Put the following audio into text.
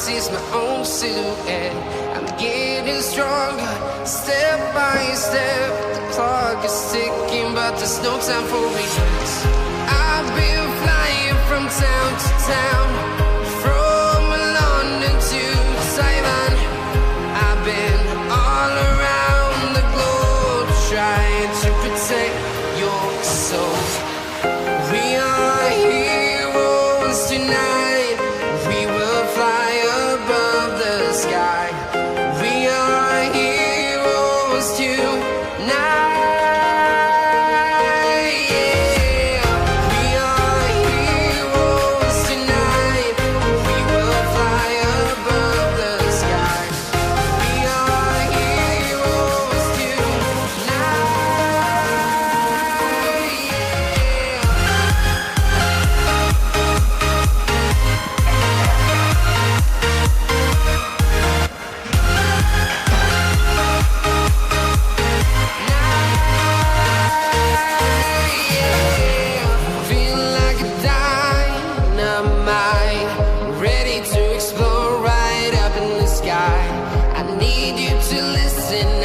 sees my own silhouette. I'm getting stronger, step by step. The clock is ticking, but there's no time for regrets. I've been flying from town to town, from London to Taiwan. I've been all around the globe, trying to protect your soul. We are heroes tonight. We will fly above the sky. We are heroes tonight. Ready to explore right up in the sky. I need you to listen